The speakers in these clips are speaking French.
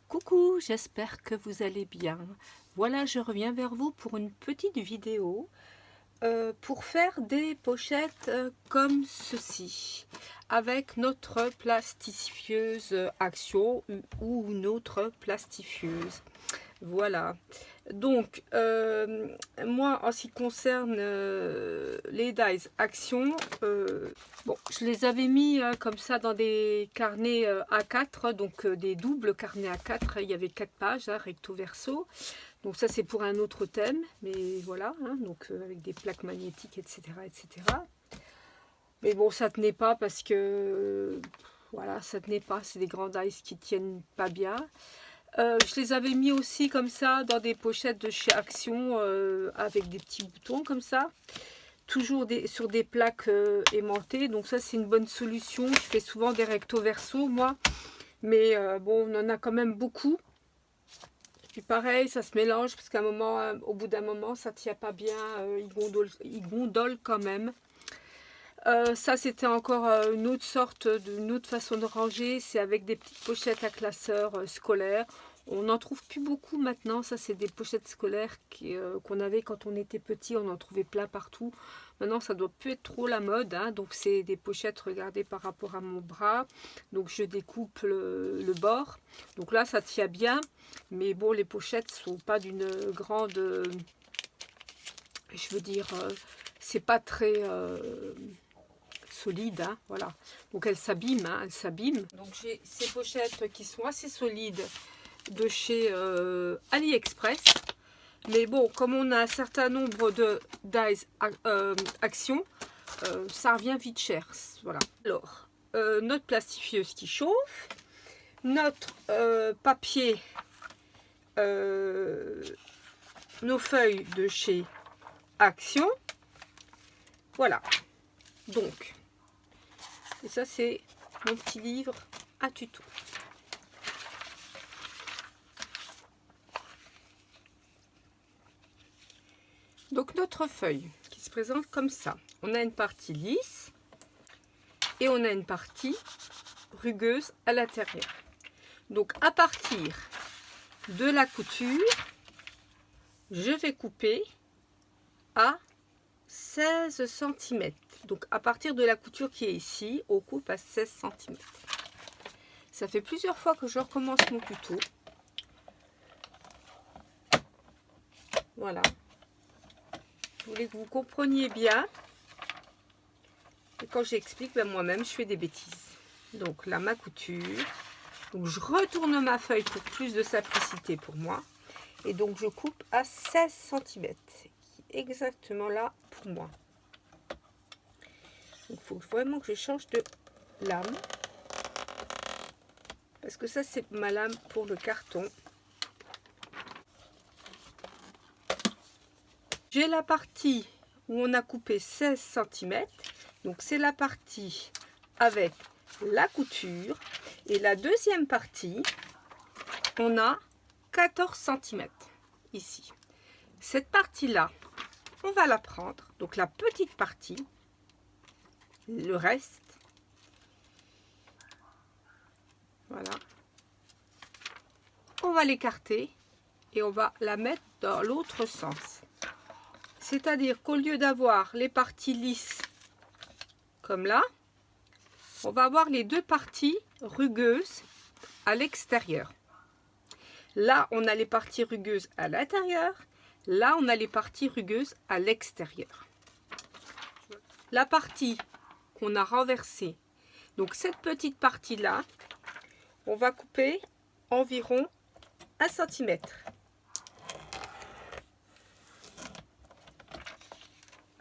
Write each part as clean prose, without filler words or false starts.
Coucou, j'espère que vous allez bien. Voilà, je reviens vers vous pour une petite vidéo pour faire des pochettes comme ceci, avec notre plastifieuse Action ou une autre plastifieuse. Voilà. Donc, moi, en ce qui concerne les dies Action, bon, je les avais mis comme ça dans des carnets A4, donc des doubles carnets A4. Il y avait 4 pages, hein, recto verso. Donc ça, c'est pour un autre thème, mais voilà, hein, donc avec des plaques magnétiques, etc., etc. Mais bon, ça tenait pas parce que, voilà, ça tenait pas. C'est des grands dies qui tiennent pas bien. Je les avais mis aussi comme ça dans des pochettes de chez Action avec des petits boutons comme ça. Toujours sur des plaques aimantées. Donc ça, c'est une bonne solution. Je fais souvent des recto verso, moi. Mais bon, on en a quand même beaucoup. Puis pareil, ça se mélange parce qu'à un moment, au bout d'un moment, ça ne tient pas bien. Il gondole quand même. Ça, c'était encore une autre sorte, une autre façon de ranger. C'est avec des petites pochettes à classeurs scolaires. On n'en trouve plus beaucoup maintenant. Ça, c'est des pochettes scolaires qu'on avait quand on était petit. On en trouvait plein partout. Maintenant, ça doit plus être trop la mode, hein. Donc, c'est des pochettes, regardez, par rapport à mon bras. Donc, je découpe le bord. Donc là, ça tient bien. Mais bon, les pochettes sont pas d'une grande... je veux dire, c'est pas très... solide, hein, voilà. Donc elle s'abîme, hein, elle s'abîme. Donc j'ai ces pochettes qui sont assez solides de chez AliExpress. Mais bon, comme on a un certain nombre de dies Action, ça revient vite cher. Voilà. Alors, notre plastifieuse qui chauffe, notre papier, nos feuilles de chez Action. Voilà. Donc, et ça, c'est mon petit livre à tuto. Donc, notre feuille qui se présente comme ça. On a une partie lisse et on a une partie rugueuse à l'intérieur. Donc, à partir de la couture, je vais couper à 16 cm. Donc, à partir de la couture qui est ici, on coupe à 16 cm. Ça fait plusieurs fois que je recommence mon tuto. Voilà. Je voulais que vous compreniez bien. Et quand j'explique, ben moi-même, je fais des bêtises. Donc là, ma couture. Donc, je retourne ma feuille pour plus de simplicité pour moi. Et donc, je coupe à 16 cm. Exactement là pour moi. Il faut vraiment que je change de lame. Parce que ça, c'est ma lame pour le carton. J'ai la partie où on a coupé 16 cm. Donc, c'est la partie avec la couture. Et la deuxième partie, on a 14 cm ici. Cette partie-là, on va la prendre. Donc, la petite partie, le reste. Voilà. On va l'écarter et on va la mettre dans l'autre sens. C'est-à-dire qu'au lieu d'avoir les parties lisses comme là, on va avoir les deux parties rugueuses à l'extérieur. Là, on a les parties rugueuses à l'intérieur. Là, on a les parties rugueuses à l'extérieur. La partie qu'on a renversée, donc cette petite partie-là, on va couper environ 1 cm.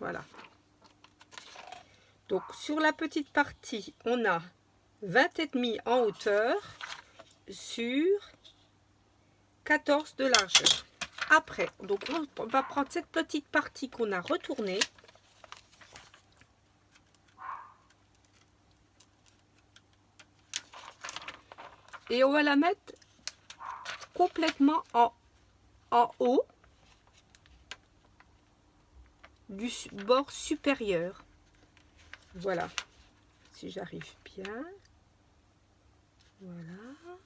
Voilà. Donc, sur la petite partie, on a 20,5 en hauteur sur 14 de largeur. Après, donc on va prendre cette petite partie qu'on a retournée. Et on va la mettre complètement en haut du bord supérieur. Voilà. Si j'arrive bien. Voilà.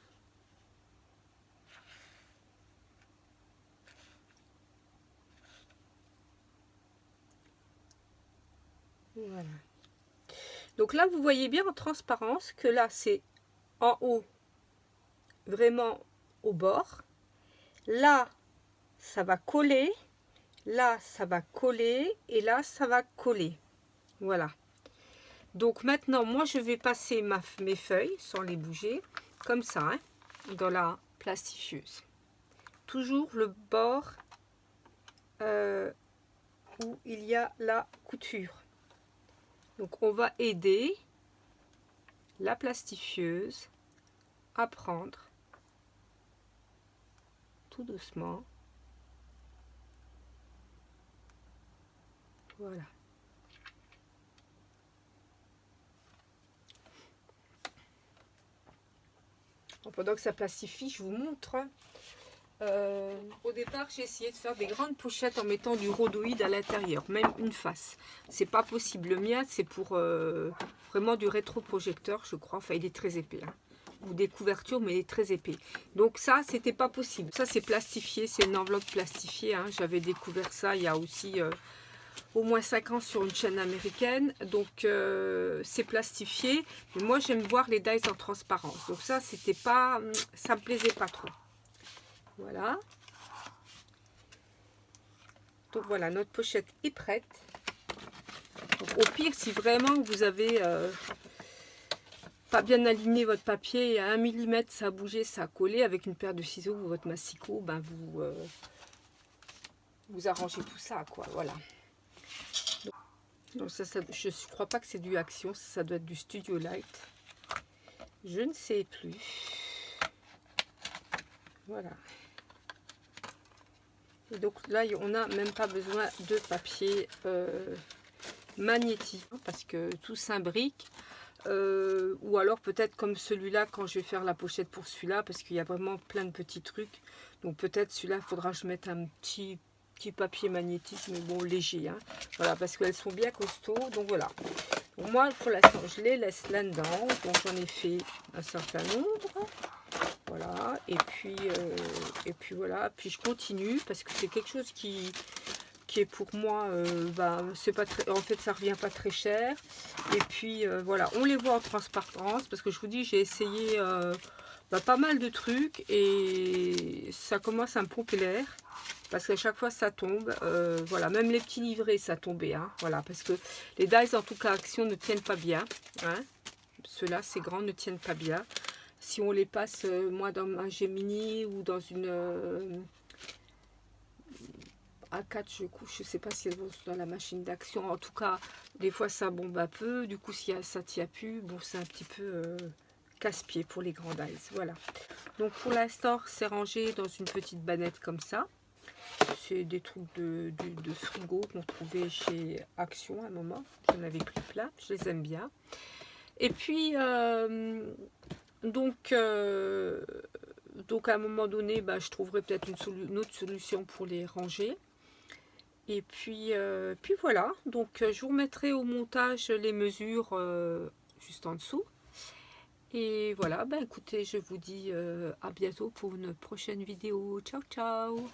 Voilà. Donc là, vous voyez bien en transparence que là, c'est en haut, vraiment au bord. Là, ça va coller. Là, ça va coller. Et là, ça va coller. Voilà. Donc maintenant, moi, je vais passer mes feuilles, sans les bouger, comme ça, hein, dans la plastifieuse. Toujours le bord où il y a la couture. Donc, on va aider la plastifieuse à prendre tout doucement. Voilà. Pendant que ça plastifie, je vous montre. Au départ, j'ai essayé de faire des grandes pochettes en mettant du rhodoïde à l'intérieur, même une face. C'est pas possible. Le mien, c'est pour vraiment du rétroprojecteur, je crois. Enfin, il est très épais. Hein. Ou des couvertures, mais il est très épais. Donc ça, c'était pas possible. Ça, c'est plastifié. C'est une enveloppe plastifiée. Hein. J'avais découvert ça il y a aussi au moins 5 ans sur une chaîne américaine. Donc, c'est plastifié. Mais moi, j'aime voir les dies en transparence. Donc ça, c'était pas... Ça me plaisait pas trop. Voilà. Donc voilà, notre pochette est prête. Donc, au pire, si vraiment vous avez pas bien aligné votre papier, à 1 mm, ça a bougé, ça a collé, avec une paire de ciseaux ou votre massicot, ben vous arrangez tout ça, quoi. Voilà. Donc ça, je ne crois pas que c'est du Action, ça doit être du Studio Light. Je ne sais plus. Voilà. Et donc là, on n'a même pas besoin de papier magnétique parce que tout s'imbrique. Ou alors peut-être comme celui-là quand je vais faire la pochette pour celui-là parce qu'il y a vraiment plein de petits trucs. Donc peut-être celui-là, il faudra que je mette un petit papier magnétique, mais bon, léger. Hein. Voilà, parce qu'elles sont bien costauds. Donc voilà. Donc, moi, pour l'instant, je les laisse là-dedans. Donc j'en ai fait un certain nombre. Voilà, et puis voilà, puis je continue parce que c'est quelque chose qui est pour moi, c'est pas très, en fait ça revient pas très cher. Et puis voilà, on les voit en transparence parce que je vous dis, j'ai essayé pas mal de trucs et ça commence à me pomper l'air parce qu'à chaque fois ça tombe. Voilà, même les petits livrets ça tombait, hein, voilà, parce que les dies en tout cas Action ne tiennent pas bien, hein. Ceux-là, ces grands ne tiennent pas bien. Si on les passe, moi, dans un Gemini ou dans une A4, je ne sais pas si elles vont dans la machine d'Action. En tout cas, des fois, ça bombe un peu. Du coup, si ça ne tient plus, bon, c'est un petit peu casse-pied pour les grands dies. Voilà. Donc, pour l'instant, c'est rangé dans une petite bannette comme ça. C'est des trucs de frigo qu'on trouvait chez Action à un moment. J'en avais pris plein. Je les aime bien. Et puis... Donc, à un moment donné, je trouverai peut-être une autre solution pour les ranger. Et puis voilà. Donc, je vous remettrai au montage les mesures juste en dessous. Et voilà, écoutez, je vous dis à bientôt pour une prochaine vidéo. Ciao, ciao!